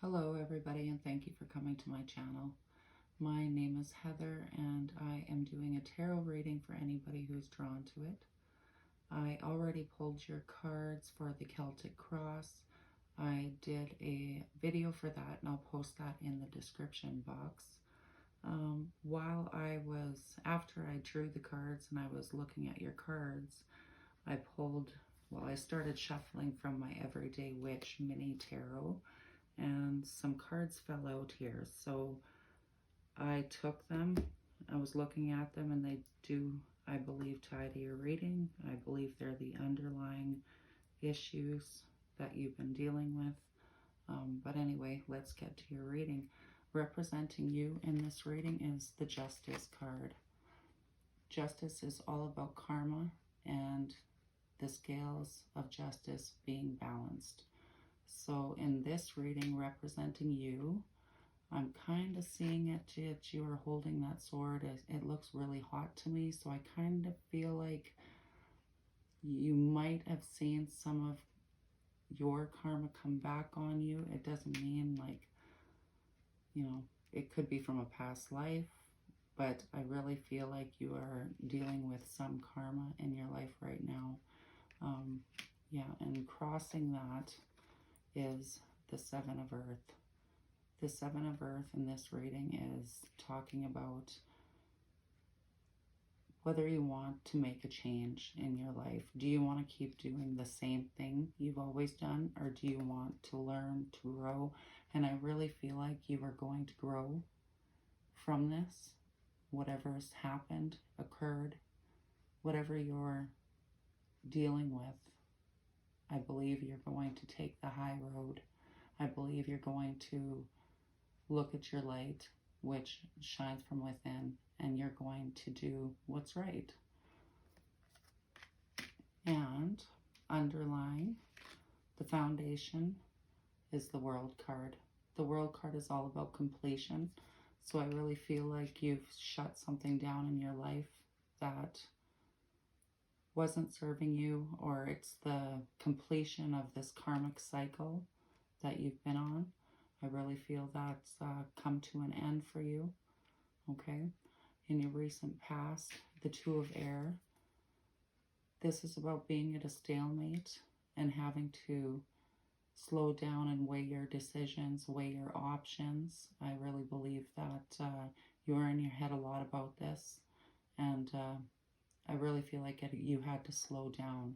Hello everybody, and thank you for coming to my channel. My name is Heather and I am doing a tarot reading for anybody who's drawn to it. I already pulled your cards for the Celtic Cross. I did a video for that and I'll post that in the description box. After I drew the cards and I was looking at your cards, I started shuffling from my Everyday Witch mini tarot, and some cards fell out here, so I took them. I was looking at them and they do, I believe, tie to your reading. I believe they're the underlying issues that you've been dealing with. But anyway, let's get to your reading. Representing you in this reading is the Justice card. Justice is all about karma and the scales of justice being balanced. So in this reading representing you, I'm kind of seeing it that you are holding that sword. It looks really hot to me, so I kind of feel like you might have seen some of your karma come back on you. It doesn't mean like, it could be from a past life, but I really feel like you are dealing with some karma in your life right now. And crossing that is the Seven of Earth. The Seven of Earth in this reading is talking about whether you want to make a change in your life. Do you want to keep doing the same thing you've always done, or do you want to learn, to grow? And I really feel like you are going to grow from this. Whatever's happened, occurred, whatever you're dealing with, I believe you're going to take the high road. I believe you're going to look at your light, which shines from within, and you're going to do what's right. And underlying the foundation is the World card. The World card is all about completion. So I really feel like you've shut something down in your life that wasn't serving you, or it's the completion of this karmic cycle that you've been on. I really feel that's come to an end for you, okay? In your recent past, the Two of Air, this is about being at a stalemate and having to slow down and weigh your decisions, weigh your options. I really believe that you're in your head a lot about this, and I really feel like you had to slow down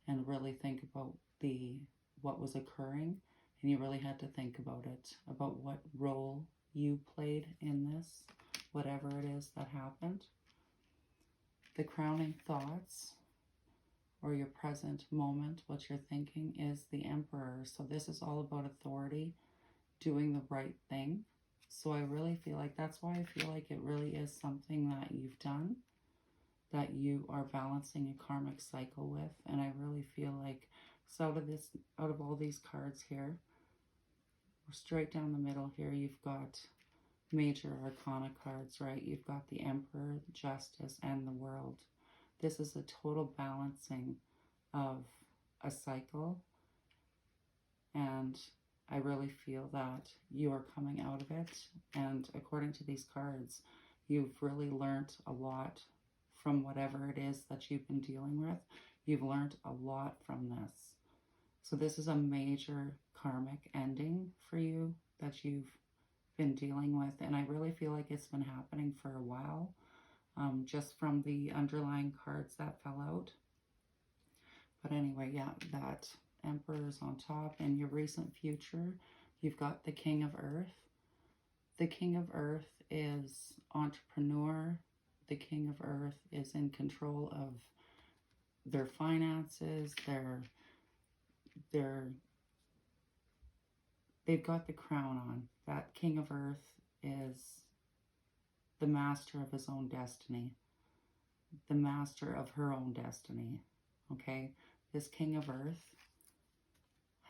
and really think about what was occurring, and you really had to think about it, about what role you played in this, whatever it is that happened. The crowning thoughts, or your present moment, what you're thinking, is the Emperor. So this is all about authority, doing the right thing. So I really feel like that's why I feel like it really is something that you've done, that you are balancing a karmic cycle with. And I really feel like, so out of all these cards here, straight down the middle here, you've got major arcana cards, right? You've got the Emperor, Justice, and the World. This is a total balancing of a cycle, and I really feel that you are coming out of it. And according to these cards, you've really learned a lot from whatever it is that you've been dealing with. You've learned a lot from this. So this is a major karmic ending for you that you've been dealing with, and I really feel like it's been happening for a while, just from the underlying cards that fell out. But anyway, yeah, that Emperor is on top. In your recent future, you've got the King of Earth. The King of Earth is entrepreneur. The King of Earth is in control of their finances, they've got the crown on. That King of Earth is the master of his own destiny, the master of her own destiny, okay? This King of Earth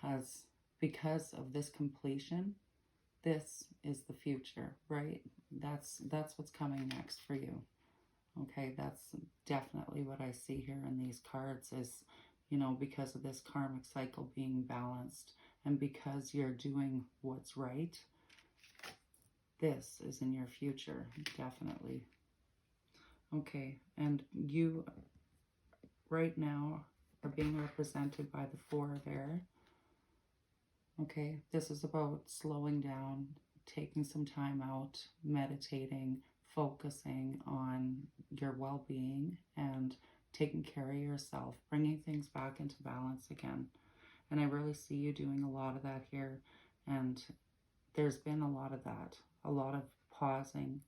has, because of this completion, this is the future, right? That's what's coming next for you, okay? That's definitely what I see here in these cards is, because of this karmic cycle being balanced And because you're doing what's right, this is in your future, definitely. Okay, and you right now are being represented by the Four of Air. Okay, this is about slowing down, taking some time out, meditating, focusing on your well-being and taking care of yourself, bringing things back into balance again. And I really see you doing a lot of that here. And there's been a lot of that, a lot of pausing,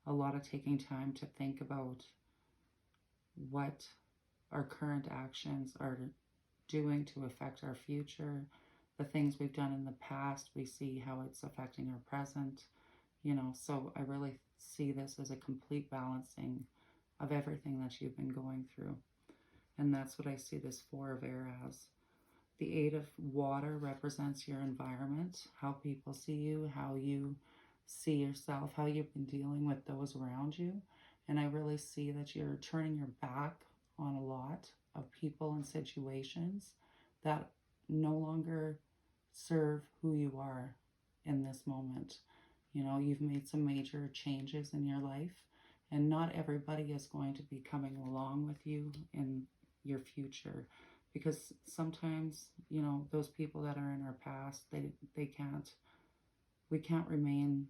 a lot of taking time to think about what our current actions are doing to affect our future. The things we've done in the past, we see how it's affecting our present, you know. So I really see this as a complete balancing of everything that you've been going through. And that's what I see this Four of Air as. The Eight of Water represents your environment, how people see you, how you see yourself, how you've been dealing with those around you. And I really see that you're turning your back on a lot of people and situations that no longer serve who you are in this moment. You know, you've made some major changes in your life, and not everybody is going to be coming along with you in your future, because sometimes, you know, those people that are in our past, we can't remain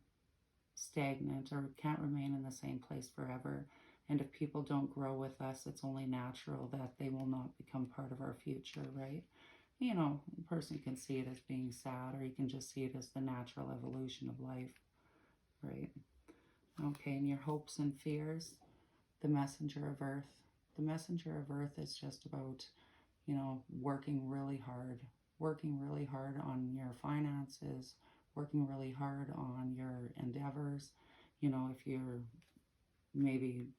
stagnant or can't remain in the same place forever. And if people don't grow with us, it's only natural that they will not become part of our future, right? You know, a person can see it as being sad, or you can just see it as the natural evolution of life, right? Okay, and your hopes and fears, the Messenger of Earth. The Messenger of Earth is just about, you know, working really hard on your finances, working really hard on your endeavors. You know, if you're maybe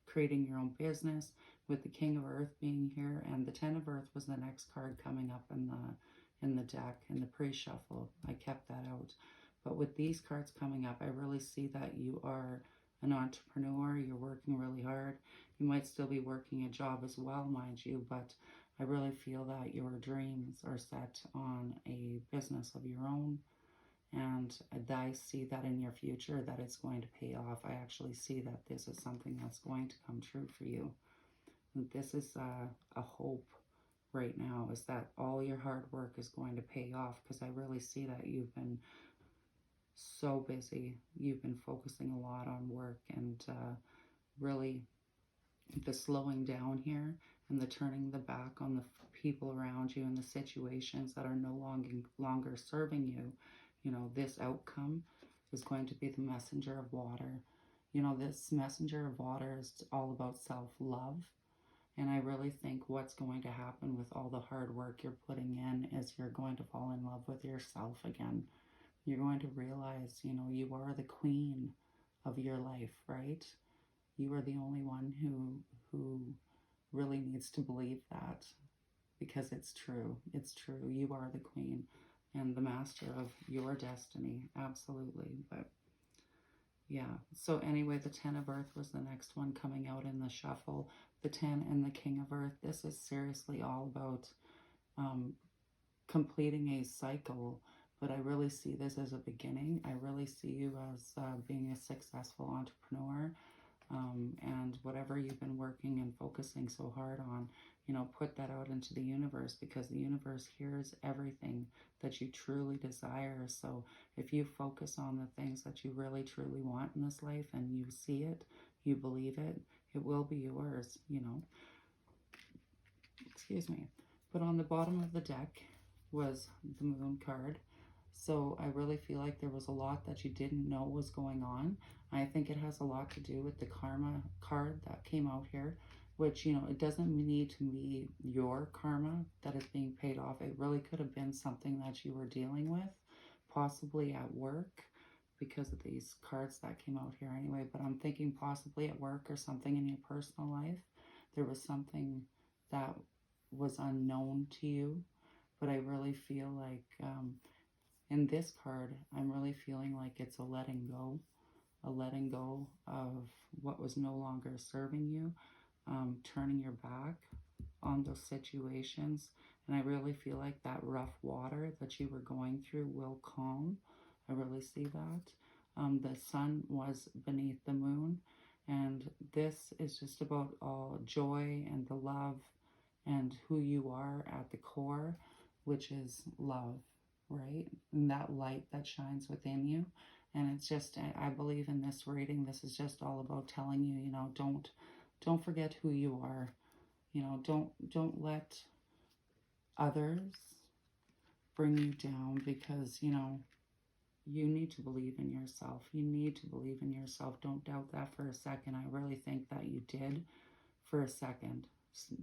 creating your own business, with the King of Earth being here, and the Ten of Earth was the next card coming up in the deck, in the pre-shuffle. I kept that out. But with these cards coming up, I really see that you are an entrepreneur. You're working really hard. You might still be working a job as well, mind you, but I really feel that your dreams are set on a business of your own. And I see that in your future, that it's going to pay off. I actually see that this is something that's going to come true for you. This is a hope right now, is that all your hard work is going to pay off, because I really see that you've been so busy. You've been focusing a lot on work, and really the slowing down here and the turning the back on the people around you and the situations that are no longer serving you. You know, this outcome is going to be the Messenger of Water. You know, this Messenger of Water is all about self-love. And I really think what's going to happen with all the hard work you're putting in is you're going to fall in love with yourself again. You're going to realize, you know, you are the queen of your life, right? You are the only one who really needs to believe that, because it's true. It's true. You are the queen and the master of your destiny. Absolutely. But yeah, so anyway, the Ten of Earth was the next one coming out in the shuffle. The 10 and the King of Earth. This is seriously all about completing a cycle, but I really see this as a beginning. I really see you as being a successful entrepreneur, and whatever you've been working and focusing so hard on, you know, put that out into the universe, because the universe hears everything that you truly desire. So if you focus on the things that you really truly want in this life, and you see it, you believe it, it will be yours, you know. Excuse me. But on the bottom of the deck was the Moon card. So I really feel like there was a lot that you didn't know was going on. I think it has a lot to do with the Karma card that came out here, which, you know, it doesn't need to be your karma that is being paid off. It really could have been something that you were dealing with, possibly at work, because of these cards that came out here anyway. But I'm thinking possibly at work or something in your personal life. There was something that was unknown to you. But I really feel like in this card, I'm really feeling like it's a letting go of what was no longer serving you, turning your back on those situations, And I really feel like that rough water that you were going through will calm. I really see that. The sun was beneath the moon, and this is just about all joy and the love and who you are at the core, which is love, right? And that light that shines within you. And it's just, I believe in this reading, this is just all about telling you, you know, don't forget who you are. You know, don't let others bring you down, because, you know, you need to believe in yourself. You need to believe in yourself. Don't doubt that for a second. I really think that you did for a second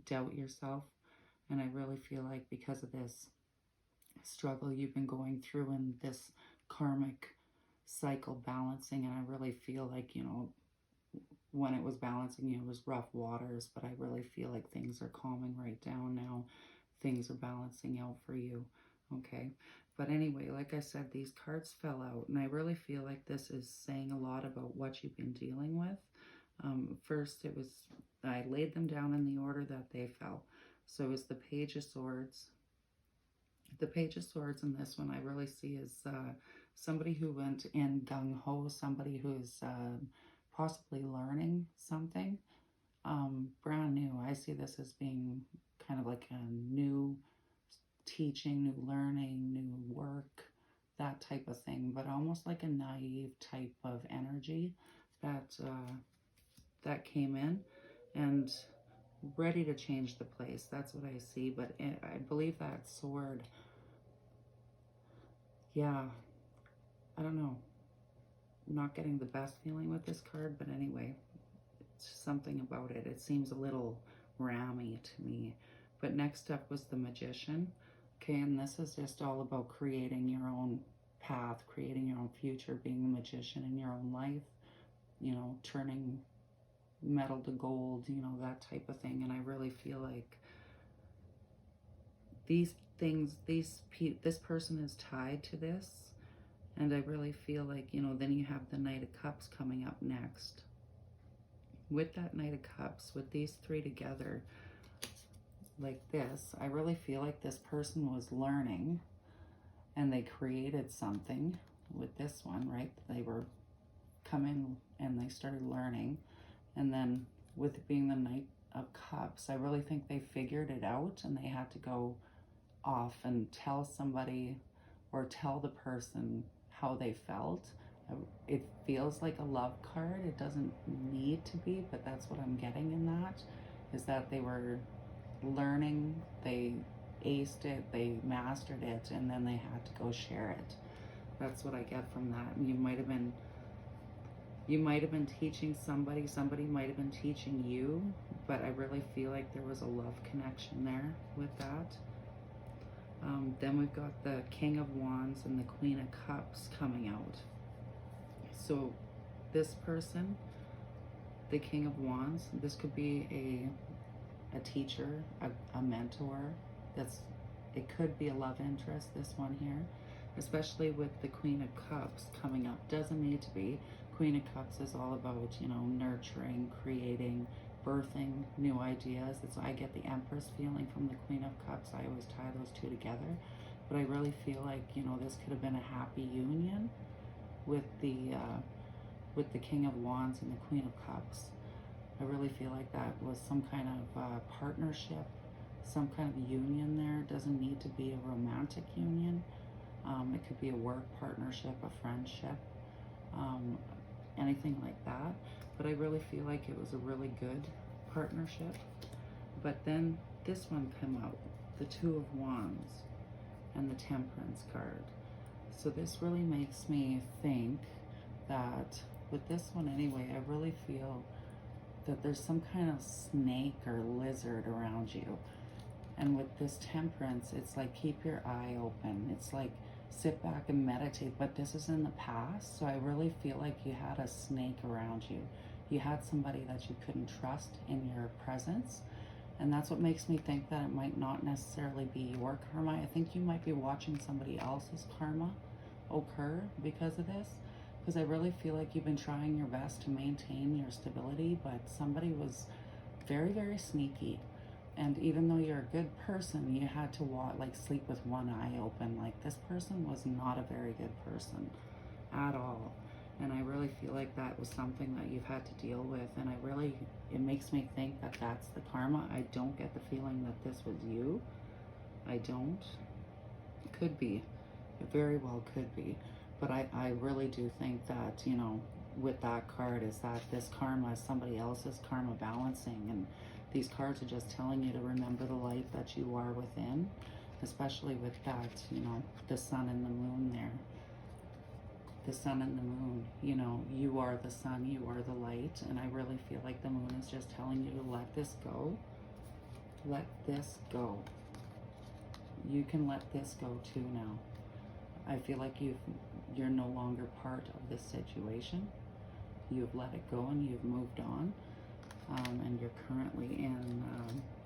doubt yourself. And I really feel like because of this struggle you've been going through and this karmic cycle balancing, and I really feel like, you know, when it was balancing, it was rough waters, but I really feel like things are calming right down now. Things are balancing out for you, okay? But anyway, like I said, these cards fell out, and I really feel like this is saying a lot about what you've been dealing with. First, it was, I laid them down in the order that they fell. So it was the Page of Swords. The Page of Swords in this one I really see is somebody who went in gung-ho, somebody who's possibly learning something brand new. I see this as being kind of like a new teaching, new learning, new work, that type of thing, but almost like a naive type of energy that that came in and ready to change the place. That's what I see. But I believe that sword, yeah, I don't know, I'm not getting the best feeling with this card, but anyway, it's something about it. It seems a little rammy to me. But next up was the Magician. Okay, and this is just all about creating your own path, creating your own future, being the magician in your own life, you know, turning metal to gold, you know, that type of thing. And I really feel like these things, this person is tied to this. And I really feel like, you know, then you have the Knight of Cups coming up next. With that Knight of Cups, with these three together, like this, I really feel like this person was learning and they created something with this one, right? They were coming and they started learning. And then with it being the Knight of Cups, I really think they figured it out and they had to go off and tell somebody or tell the person how they felt. It feels like a love card. It doesn't need to be, but that's what I'm getting in that, is that they were learning, they aced it, they mastered it, and then they had to go share it. That's what I get from that. And you might have been teaching somebody might have been teaching you, but I really feel like there was a love connection there with that. Then we've got the King of Wands and the Queen of Cups coming out. So this person, the King of Wands, this could be a teacher, a mentor. It could be a love interest, this one here, especially with the Queen of Cups coming up. Doesn't need to be. Queen of Cups is all about, you know, nurturing, creating, birthing new ideas. I get the Empress feeling from the Queen of Cups. I always tie those two together. But I really feel like, you know, this could have been a happy union with the King of Wands and the Queen of Cups. I really feel like that was some kind of partnership, some kind of union there. It doesn't need to be a romantic union. It could be a work partnership, a friendship, anything like that. But I really feel like it was a really good partnership. But then this one came out, the Two of Wands and the Temperance card. So this really makes me think that with this one anyway, I really feel that there's some kind of snake or lizard around you. And with this Temperance, it's like keep your eye open. It's like sit back and meditate. But this is in the past, so I really feel like you had a snake around you. You had somebody that you couldn't trust in your presence. And that's what makes me think that it might not necessarily be your karma. I think you might be watching somebody else's karma occur because of this. Because I really feel like you've been trying your best to maintain your stability, but somebody was very, very sneaky. And even though you're a good person, you had to like sleep with one eye open. Like, this person was not a very good person at all. And I really feel like that was something that you've had to deal with. And it makes me think that that's the karma. I don't get the feeling that this was you. I don't. It could be. It very well could be. But I really do think that, you know, with that card is that this karma is somebody else's karma balancing. And these cards are just telling you to remember the light that you are within, especially with that, you know, the sun and the moon there. The sun and the moon, you know, you are the sun, you are the light. And I really feel like the moon is just telling you to let this go. Let this go. You can let this go too now. I feel like you're no longer part of this situation. You've let it go and you've moved on. And you're currently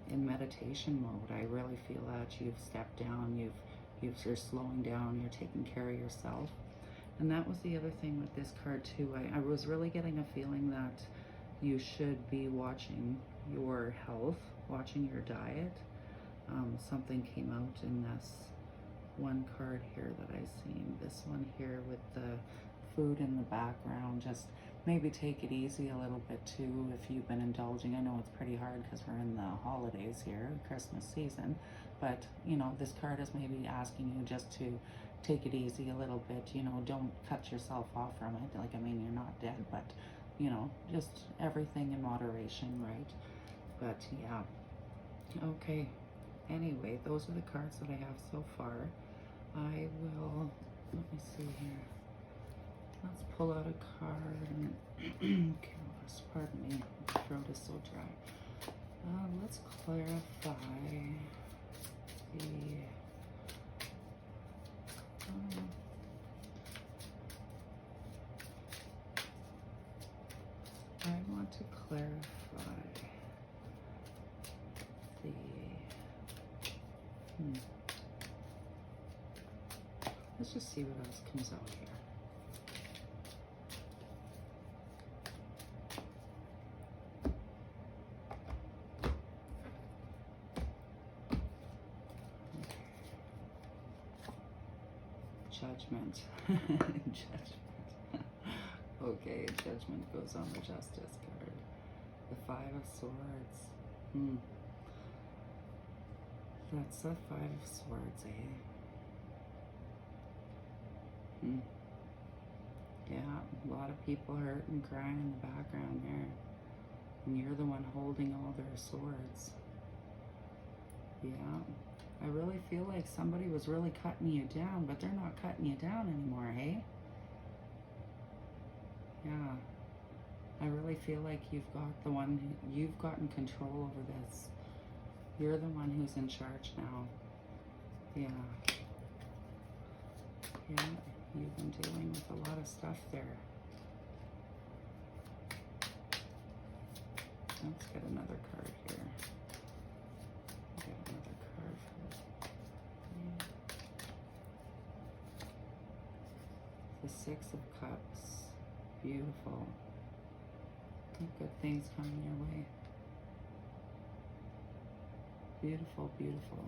in meditation mode. I really feel that you've stepped down, you're slowing down, you're taking care of yourself. And that was the other thing with this card too. I was really getting a feeling that you should be watching your health, watching your diet. Something came out in this one card here that I've seen. This one here with the food in the background. Just maybe take it easy a little bit too if you've been indulging. I know it's pretty hard because we're in the holidays here, Christmas season. But, you know, this card is maybe asking you just to take it easy a little bit. You know, don't cut yourself off from it. Like, I mean, you're not dead, but, you know, just everything in moderation, right? But, yeah. Okay. Anyway, those are the cards that I have so far. I will, let me see here. Let's pull out a card. Gosh, pardon me, my throat is so dry. Let's clarify the, I want to clarify the, let's just see what else comes out here. Judgment. Judgment. Okay, judgment goes on the justice card. The Five of Swords. That's the Five of Swords, eh? Yeah, a lot of people hurt and crying in the background there. And you're the one holding all their swords. Yeah. I really feel like somebody was really cutting you down, but they're not cutting you down anymore, hey? Yeah. I really feel like you've gotten control over this. You're the one who's in charge now. Yeah. Yeah, you've been dealing with a lot of stuff there. Let's get another card here. Get another card for the Six of Cups. Beautiful. Good things coming your way. Beautiful, beautiful.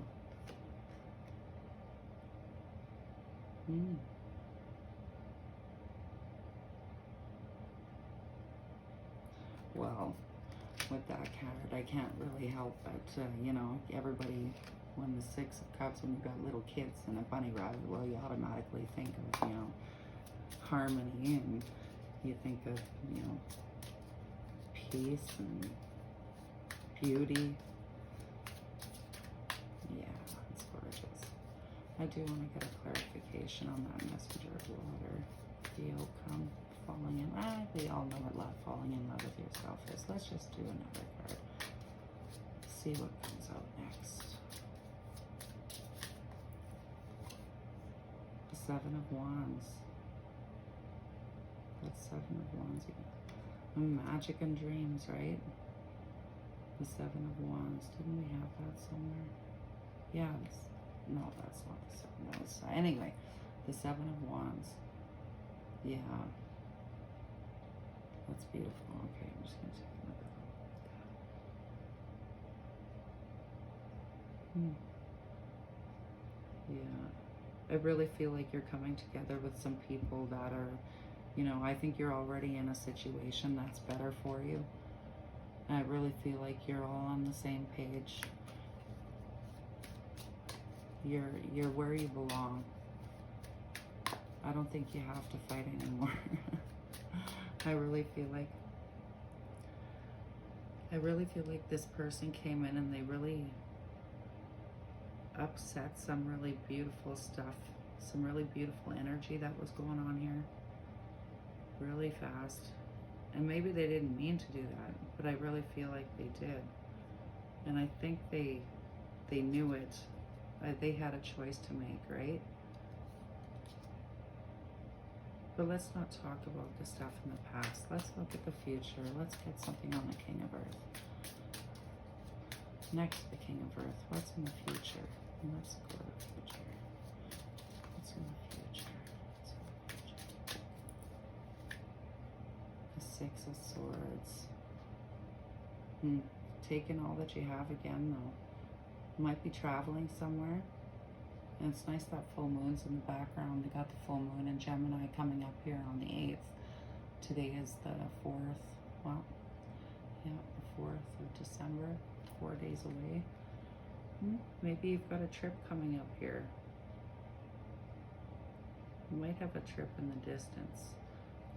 Well, with that card, I can't really help but, you know, everybody, when the Six of Cups, when you've got little kids and a bunny rabbit, well, you automatically think of, you know, harmony, and you think of, you know, peace and beauty. Yeah, it's gorgeous. I do want to get a clarification on that Messenger of Water. The outcome, falling in. We all know what falling in love with yourself is. Let's just do another card. See what comes out next. The Seven of Wands. That's Seven of Wands again. Magic and dreams, right? The Seven of Wands. Didn't we have that somewhere? Yeah. No, that's not the Seven. That was, anyway, the Seven of Wands. Yeah. That's beautiful. Okay, I'm just going to take another Yeah. I really feel like you're coming together with some people that are, you know, I think you're already in a situation that's better for you. I really feel like you're all on the same page. You're where you belong. I don't think you have to fight anymore. I really feel like this person came in and they really upset some really beautiful stuff, some really beautiful energy that was going on here really fast. And maybe they didn't mean to do that, but I really feel like they did. And I think they knew it. They had a choice to make, right? But let's not talk about the stuff in the past. Let's look at the future. Let's get something on the King of Earth. Next, the King of Earth. What's in the future? Let's go to the future. What's in the future? What's in the future? The Six of Swords. Taking all that you have again, though. You might be traveling somewhere. And it's nice that full moon's in the background. We got the full moon in Gemini coming up here on the 8th. Today is the 4th. Well, yeah, the 4th of December. 4 days away. Maybe you've got a trip coming up here. You might have a trip in the distance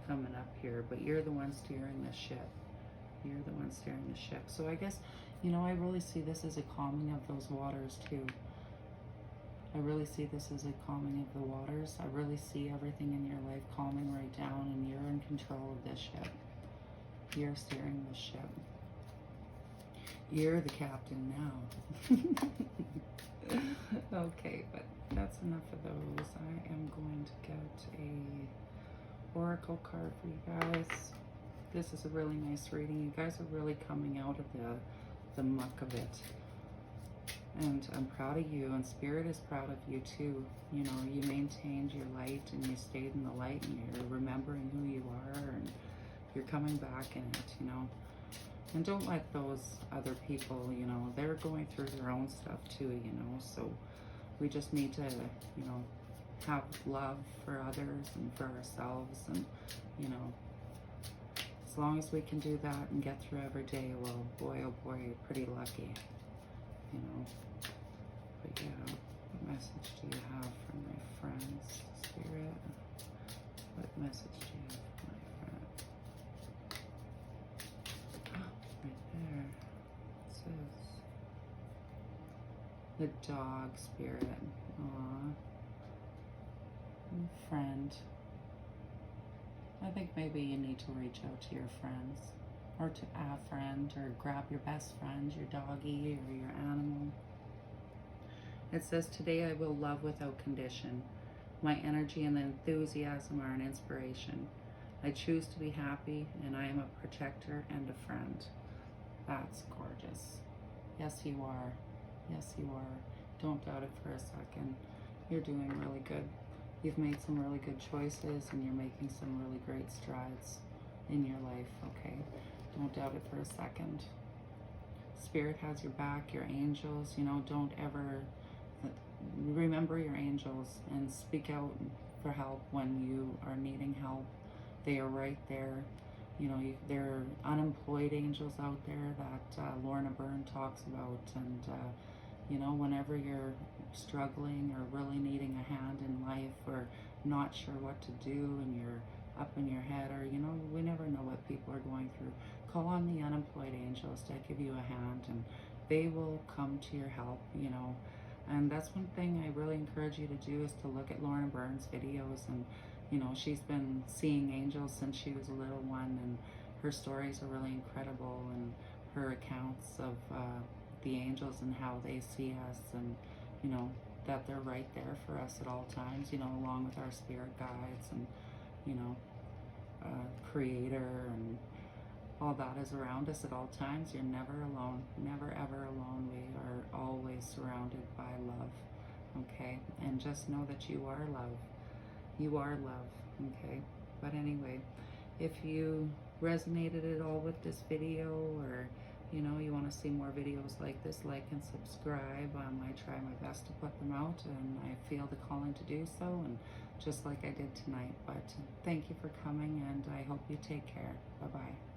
coming up here, but you're the one steering the ship. You're the one steering the ship. So I guess, you know, I really see this as a calming of those waters too. I really see this as a calming of the waters. I really see everything in your life calming right down, and you're in control of this ship. You're steering the ship. You're the captain now. Okay, but that's enough of those. I am going to get a oracle card for you guys. This is a really nice reading. You guys are really coming out of the muck of it. And I'm proud of you, and Spirit is proud of you too. You know, you maintained your light, and you stayed in the light, and you're remembering who you are, and you're coming back in it, you know. And don't let those other people, you know, they're going through their own stuff too, you know. So we just need to, you know, have love for others and for ourselves. And, you know, as long as we can do that and get through every day, well, boy, oh boy, you're pretty lucky, you know. But yeah, what message do you have from my friends, Spirit? What message do you have from my friend? Right there. It says the dog, Spirit. Aww. Friend. I think maybe you need to reach out to your friends, or to a friend, or grab your best friend, your doggy or your animal. It says, today I will love without condition. My energy and enthusiasm are an inspiration. I choose to be happy, and I am a protector and a friend. That's gorgeous. Yes, you are. Yes, you are. Don't doubt it for a second. You're doing really good. You've made some really good choices, and you're making some really great strides in your life, okay? Don't doubt it for a second. Spirit has your back, your angels, you know, don't ever, remember your angels and speak out for help when you are needing help. They are right there. You know, there are unemployed angels out there that Lorna talks about, and you know, whenever you're struggling or really needing a hand in life, or not sure what to do, and you're up in your head, or, you know, we never know what people are going through, call on the unemployed angels to give you a hand, and they will come to your help, you know. And that's one thing I really encourage you to do, is to look at Lorna Burns' videos. And, you know, she's been seeing angels since she was a little one, and her stories are really incredible, and her accounts of the angels and how they see us, and, you know, that they're right there for us at all times, you know, along with our spirit guides, and, you know, creator, and all that is around us at all times. You're never alone, never ever alone. We are always surrounded by love, okay? And just know that you are love. You are love, okay? But anyway, if you resonated at all with this video, or, you know, you want to see more videos like this, like and subscribe. I try my best to put them out, and I feel the calling to do so, and just like I did tonight. But thank you for coming, and I hope you take care. Bye-bye.